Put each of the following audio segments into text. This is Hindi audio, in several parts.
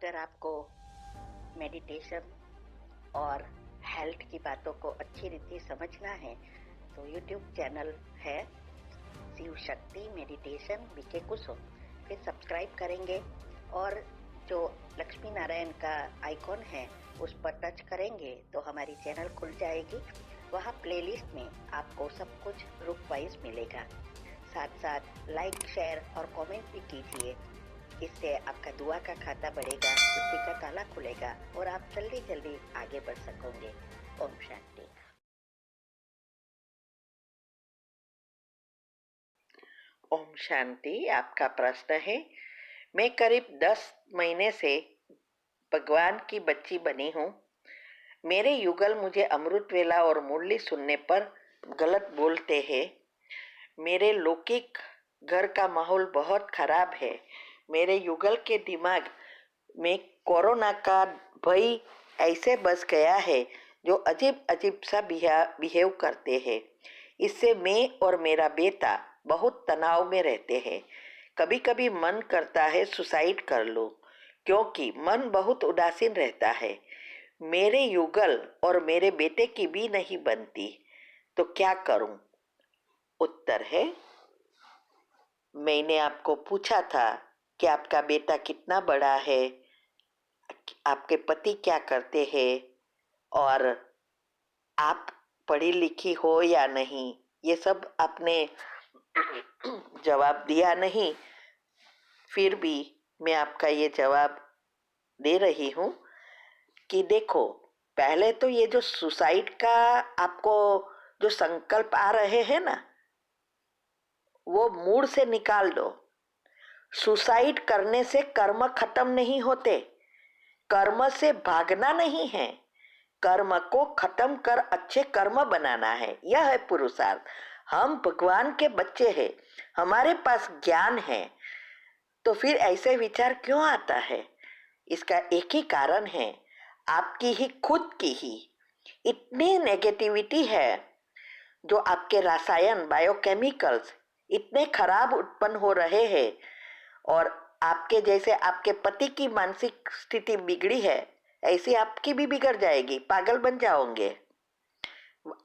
अगर आपको मेडिटेशन और हेल्थ की बातों को अच्छी रीति समझना है तो यूट्यूब चैनल है शिव शक्ति मेडिटेशन बीके कुसुम, फिर सब्सक्राइब करेंगे और जो लक्ष्मी नारायण का आइकॉन है उस पर टच करेंगे तो हमारी चैनल खुल जाएगी। वहाँ प्लेलिस्ट में आपको सब कुछ ग्रुप वाइज मिलेगा। साथ साथ लाइक शेयर और कमेंट भी कीजिए, इससे आपका दुआ का खाता बढ़ेगा, बुद्धि का ताला खुलेगा और आप जल्दी जल्दी आगे बढ़ सकोगे। ओम शांति। ओम शांति। आपका प्रश्न है, मैं करीब 10 महीने से भगवान की बच्ची बनी हूँ। मेरे युगल मुझे अमृत वेला और मुरली सुनने पर गलत बोलते हैं। मेरे लौकिक घर का माहौल बहुत खराब है। मेरे युगल के दिमाग में कोरोना का भय ऐसे बस गया है जो अजीब अजीब सा बिहेव करते हैं। इससे मैं और मेरा बेटा बहुत तनाव में रहते हैं। कभी कभी मन करता है सुसाइड कर लो, क्योंकि मन बहुत उदासीन रहता है। मेरे युगल और मेरे बेटे की भी नहीं बनती, तो क्या करूं? उत्तर है, मैंने आपको पूछा था कि आपका बेटा कितना बड़ा है, आपके पति क्या करते हैं और आप पढ़ी लिखी हो या नहीं। ये सब आपने जवाब दिया नहीं, फिर भी मैं आपका ये जवाब दे रही हूँ कि देखो, पहले तो ये जो सुसाइड का आपको जो संकल्प आ रहे हैं ना, वो मूड से निकाल दो। सुसाइड करने से कर्म खत्म नहीं होते। कर्म से भागना नहीं है, कर्म को खत्म कर अच्छे कर्म बनाना है। यह है पुरुषार्थ। हम भगवान के बच्चे हैं, हमारे पास ज्ञान है, तो फिर ऐसे विचार क्यों आता है? इसका एक ही कारण है, आपकी ही खुद की ही इतनी नेगेटिविटी है। जो आपके रसायन बायोकेमिकल्स इतने खराब उत्पन्न हो रहे हैं और आपके जैसे आपके पति की मानसिक स्थिति बिगड़ी है, ऐसी आपकी भी बिगड़ जाएगी, पागल बन जाओगे।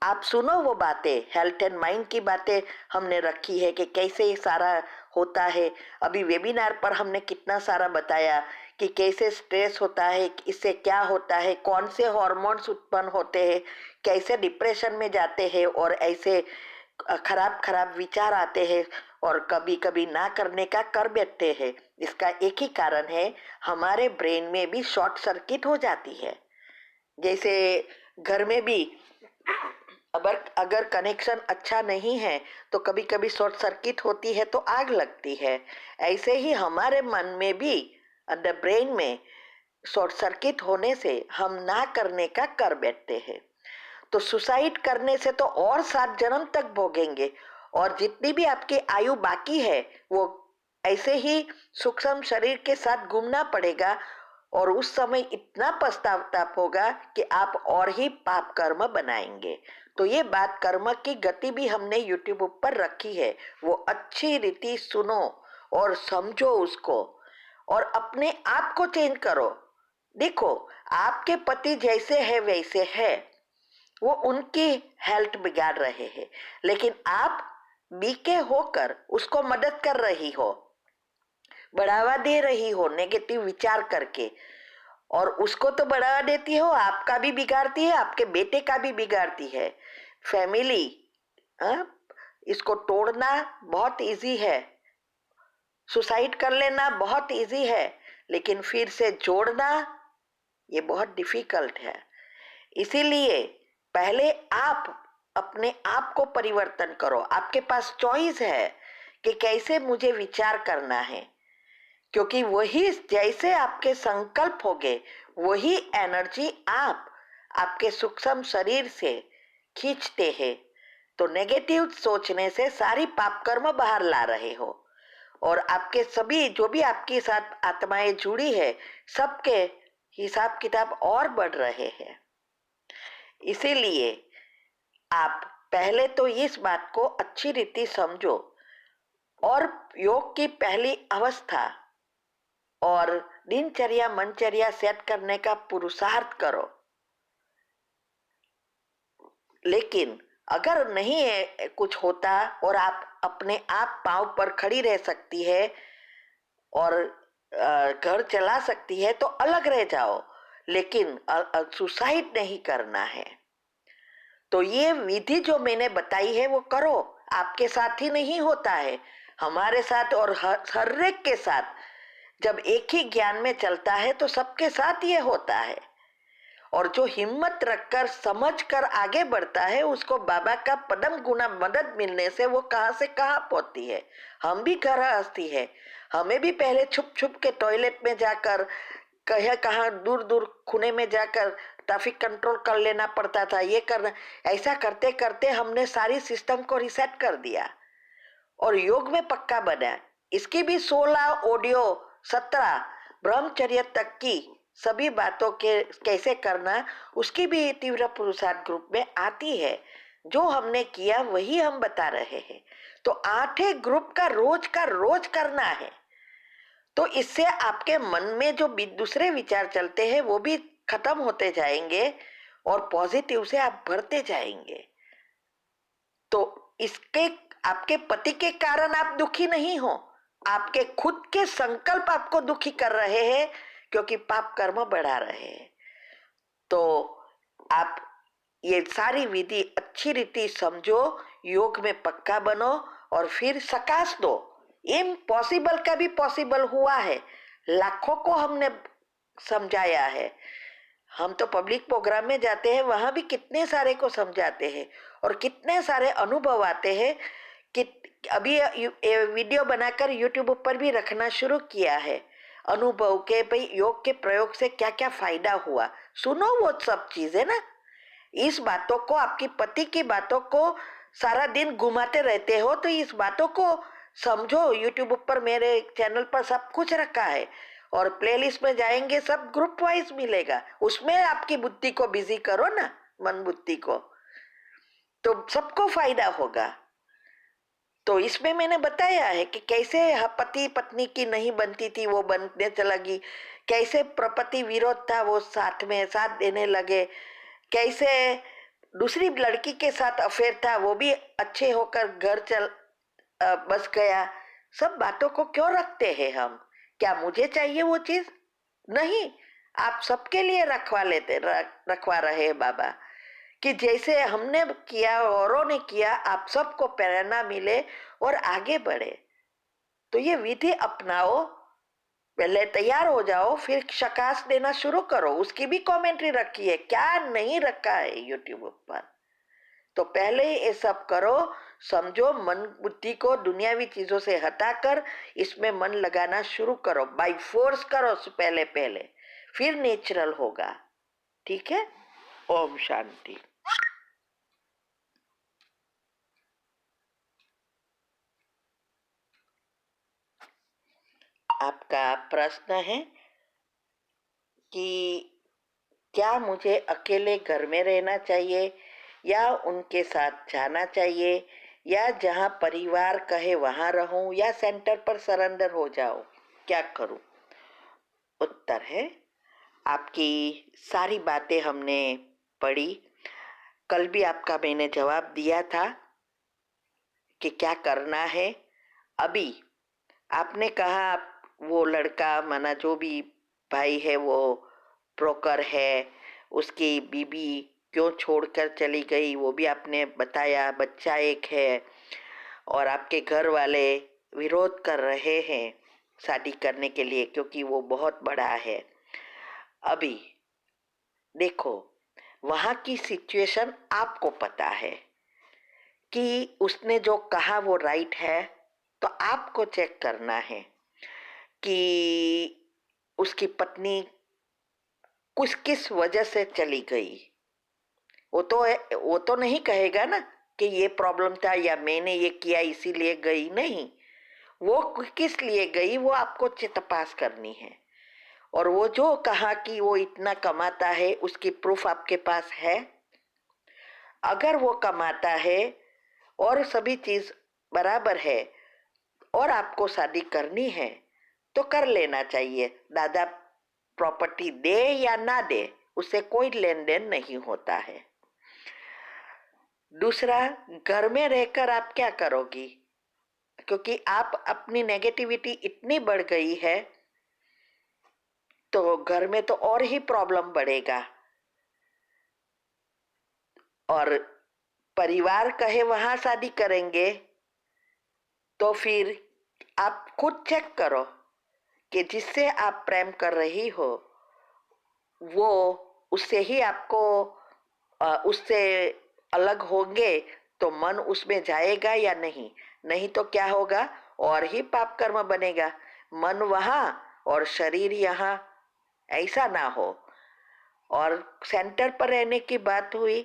आप सुनो वो बातें, हेल्थ एंड माइंड की बातें हमने रखी है कि कैसे ये सारा होता है। अभी वेबिनार पर हमने कितना सारा बताया कि कैसे स्ट्रेस होता है, इससे क्या होता है, कौन से हार्मोन्स उत्पन्न होते हैं, कैसे डिप्रेशन में जाते हैं और ऐसे खराब खराब विचार आते हैं और कभी कभी ना करने का कर बैठते हैं। इसका एक ही कारण है, हमारे ब्रेन में भी शॉर्ट सर्किट हो जाती है। जैसे घर में भी अगर कनेक्शन अच्छा नहीं है तो कभी कभी शॉर्ट सर्किट होती है तो आग लगती है। ऐसे ही हमारे मन में भी अंदर ब्रेन में शॉर्ट सर्किट होने से हम ना करने का कर बैठते हैं। तो सुसाइड करने से तो और 7 जन्म तक भोगेंगे और जितनी भी आपकी आयु बाकी है वो ऐसे ही सूक्ष्म शरीर के साथ घूमना पड़ेगा और उस समय इतना पश्चाताप होगा कि आप और ही पाप कर्म बनाएंगे। तो ये बात कर्म की गति भी हमने यूट्यूब पर रखी है, वो अच्छी रीति सुनो और समझो उसको और अपने आप को चेंज करो। देखो, आपके पति जैसे है वैसे है, वो उनकी हेल्थ बिगाड़ रहे हैं, लेकिन आप बीके होकर उसको मदद कर रही हो, बढ़ावा दे रही हो नेगेटिव विचार करके, और उसको तो बढ़ावा देती हो, आपका भी बिगाड़ती है, आपके बेटे का भी बिगाड़ती है। फैमिली इसको तोड़ना बहुत इजी है, सुसाइड कर लेना बहुत इजी है, लेकिन फिर से जोड़ना ये बहुत डिफिकल्ट है। इसीलिए पहले आप अपने आप को परिवर्तन करो। आपके पास चॉइस है कि कैसे मुझे विचार करना है, क्योंकि वही जैसे आपके संकल्प होंगे वही एनर्जी आप आपके सूक्ष्म शरीर से खींचते हैं। तो नेगेटिव सोचने से सारी पाप कर्म बाहर ला रहे हो और आपके सभी जो भी आपके साथ आत्माएं जुड़ी है सबके हिसाब किताब और बढ़ रहे हैं। इसीलिए आप पहले तो इस बात को अच्छी रीति समझो और योग की पहली अवस्था और दिनचर्या मनचर्या सेट करने का पुरुषार्थ करो। लेकिन अगर नहीं है कुछ होता और आप अपने आप पांव पर खड़ी रह सकती है और घर चला सकती है तो अलग रह जाओ, लेकिन सुसाइड नहीं करना है। तो ये विधि जो मैंने बताई है वो करो। आपके साथ ही नहीं होता है, हमारे साथ और हर एक के साथ। जब एक ही ज्ञान में चलता है तो सबके साथ ये होता है। और जो हिम्मत रखकर समझ कर आगे बढ़ता है उसको बाबा का पदम गुना मदद मिलने से वो कहां से कहां पहुंचती है। हम भी घर हंसती है, हमें भी पहले छुप छुप के टॉयलेट में जाकर कहीं कहाँ दूर दूर खुने में जाकर ट्रैफिक कंट्रोल कर लेना पड़ता था, ये करना। ऐसा करते करते हमने सारी सिस्टम को रिसेट कर दिया और योग में पक्का बना। इसकी भी 16 ऑडियो, 17 ब्रह्मचर्य तक की सभी बातों के कैसे करना उसकी भी तीव्र पुरुषार्थ ग्रुप में आती है। जो हमने किया वही हम बता रहे हैं। तो 8 ग्रुप का रोज करना है। तो इससे आपके मन में जो दूसरे विचार चलते हैं वो भी खत्म होते जाएंगे और पॉजिटिव से आप भरते जाएंगे। तो इसके आपके पति के कारण आप दुखी नहीं हो, आपके खुद के संकल्प आपको दुखी कर रहे हैं क्योंकि पाप कर्म बढ़ा रहे हैं। तो आप ये सारी विधि अच्छी रीति समझो, योग में पक्का बनो और फिर सकाश दो। इम्पॉसिबल का भी पॉसिबल हुआ है, लाखों को हमने समझाया है। हम तो पब्लिक प्रोग्राम में जाते हैं, वहां भी कितने सारे को समझाते हैं और कितने सारे अनुभव आते हैं कि अभी ये वीडियो बनाकर यूट्यूब पर भी रखना शुरू किया है अनुभव के, भाई योग के प्रयोग से क्या क्या फायदा हुआ। सुनो वो सब चीजें ना। इस बातों को, आपकी पति की बातों को सारा दिन घुमाते रहते हो तो इस बातों को समझो। यूट्यूब पर मेरे चैनल पर सब कुछ रखा है और प्लेलिस्ट में जाएंगे सब ग्रुप वाइज मिलेगा, उसमें आपकी बुद्धि को बिजी करो ना, मन बुद्धि को, तो सबको फायदा होगा। तो इसमें मैंने बताया है कि कैसे पति पत्नी की नहीं बनती थी वो बनने लगी, कैसे प्रपति विरोध था वो साथ में साथ देने लगे, कैसे दूसरी लड़की के साथ अफेयर था वो भी अच्छे होकर घर बस गया। सब बातों को क्यों रखते हैं हम? क्या मुझे चाहिए वो चीज? नहीं, आप सबके लिए रखवा रहे हैं बाबा कि जैसे हमने किया औरों ने किया, आप सबको प्रेरणा मिले और आगे बढ़े। तो ये विधि अपनाओ, पहले तैयार हो जाओ, फिर शकाश देना शुरू करो। उसकी भी कमेंट्री रखी है, क्या नहीं रखा है यूट्यूब पर। तो पहले ये सब करो, समझो, मन बुद्धि को दुनियावी चीजों से हटाकर इसमें मन लगाना शुरू करो। बाय फोर्स करो पहले पहले, फिर नेचुरल होगा। ठीक है? ओम शांति। आपका प्रश्न है कि क्या मुझे अकेले घर में रहना चाहिए या उनके साथ जाना चाहिए, या जहां परिवार कहे वहां रहूं, या सेंटर पर सरेंडर हो जाओ, क्या करूं? उत्तर है, आपकी सारी बातें हमने पढ़ी। कल भी आपका मैंने जवाब दिया था कि क्या करना है। अभी आपने कहा वो लड़का माना जो भी भाई है वो ब्रोकर है, उसकी बीबी क्यों छोड़कर चली गई वो भी आपने बताया। बच्चा एक है और आपके घर वाले विरोध कर रहे हैं शादी करने के लिए क्योंकि वो बहुत बड़ा है। अभी देखो, वहां की सिचुएशन आपको पता है कि उसने जो कहा वो राइट है, तो आपको चेक करना है कि उसकी पत्नी कुछ किस वजह से चली गई। वो तो नहीं कहेगा ना कि ये प्रॉब्लम था या मैंने ये किया इसीलिए गई, नहीं। वो किस लिए गई वो आपको तपास करनी है। और वो जो कहा कि वो इतना कमाता है उसकी प्रूफ आपके पास है? अगर वो कमाता है और सभी चीज बराबर है और आपको शादी करनी है तो कर लेना चाहिए। दादा प्रॉपर्टी दे या ना दे, उससे कोई लेन देन नहीं होता है। दूसरा, घर में रहकर आप क्या करोगी, क्योंकि आप अपनी नेगेटिविटी इतनी बढ़ गई है तो घर में तो और ही प्रॉब्लम बढ़ेगा। और परिवार कहे वहां शादी करेंगे तो फिर आप खुद चेक करो कि जिससे आप प्रेम कर रही हो वो उससे ही आपको उससे अलग होंगे तो मन उसमें जाएगा या नहीं। नहीं तो क्या होगा, और ही पाप कर्म बनेगा। मन वहां और शरीर यहाँ, ऐसा ना हो। और सेंटर पर रहने की बात हुई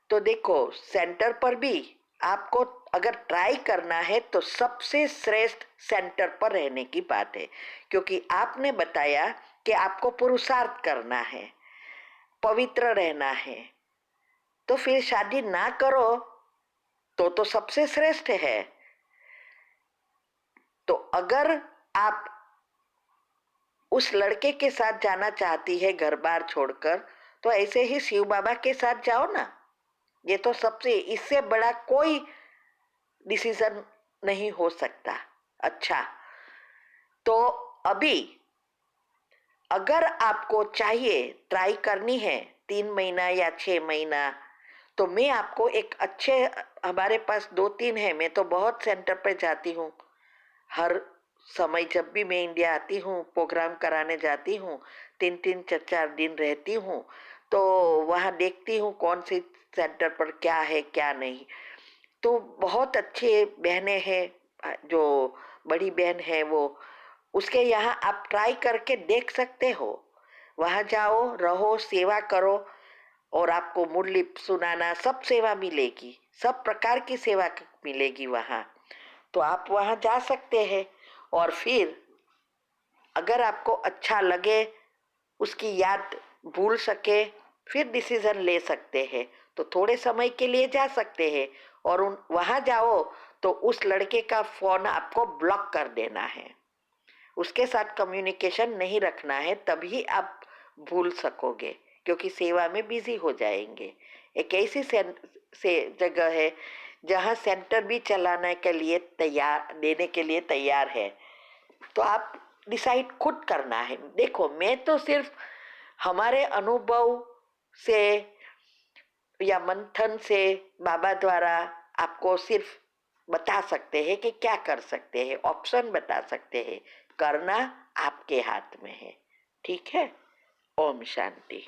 तो देखो, सेंटर पर भी आपको अगर ट्राई करना है तो सबसे श्रेष्ठ सेंटर पर रहने की बात है, क्योंकि आपने बताया कि आपको पुरुषार्थ करना है, पवित्र रहना है। तो फिर शादी ना करो तो सबसे श्रेष्ठ है। तो अगर आप उस लड़के के साथ जाना चाहती है घर बार छोड़कर, तो ऐसे ही शिव बाबा के साथ जाओ ना। ये तो सबसे, इससे बड़ा कोई डिसीजन नहीं हो सकता। अच्छा, तो अभी अगर आपको चाहिए, ट्राई करनी है 3 महीना या 6 महीना, तो मैं आपको एक अच्छे, हमारे पास 2-3 है, मैं तो बहुत सेंटर पे जाती हूँ हर समय। जब भी मैं इंडिया आती हूँ, प्रोग्राम कराने जाती हूँ, 3-3 4-4 दिन रहती हूँ, तो वहाँ देखती हूँ कौन सी सेंटर पर क्या है क्या नहीं। तो बहुत अच्छे बहनें हैं, जो बड़ी बहन है वो, उसके यहाँ आप ट्राई करके देख सकते हो। वहाँ जाओ, रहो, सेवा करो, और आपको मुरली सुनाना, सब सेवा मिलेगी, सब प्रकार की सेवा मिलेगी वहाँ। तो आप वहाँ जा सकते हैं। और फिर अगर आपको अच्छा लगे, उसकी याद भूल सके, फिर डिसीजन ले सकते हैं। तो थोड़े समय के लिए जा सकते हैं, और वहाँ जाओ तो उस लड़के का फोन आपको ब्लॉक कर देना है, उसके साथ कम्युनिकेशन नहीं रखना है, तभी आप भूल सकोगे, क्योंकि सेवा में बिजी हो जाएंगे। एक ऐसी से जगह है जहाँ सेंटर भी चलाने के लिए तैयार, देने के लिए तैयार है। तो आप डिसाइड खुद करना है। देखो, मैं तो सिर्फ हमारे अनुभव से या मंथन से, बाबा द्वारा आपको सिर्फ बता सकते हैं कि क्या कर सकते हैं, ऑप्शन बता सकते हैं। करना आपके हाथ में है। ठीक है। ओम शांति।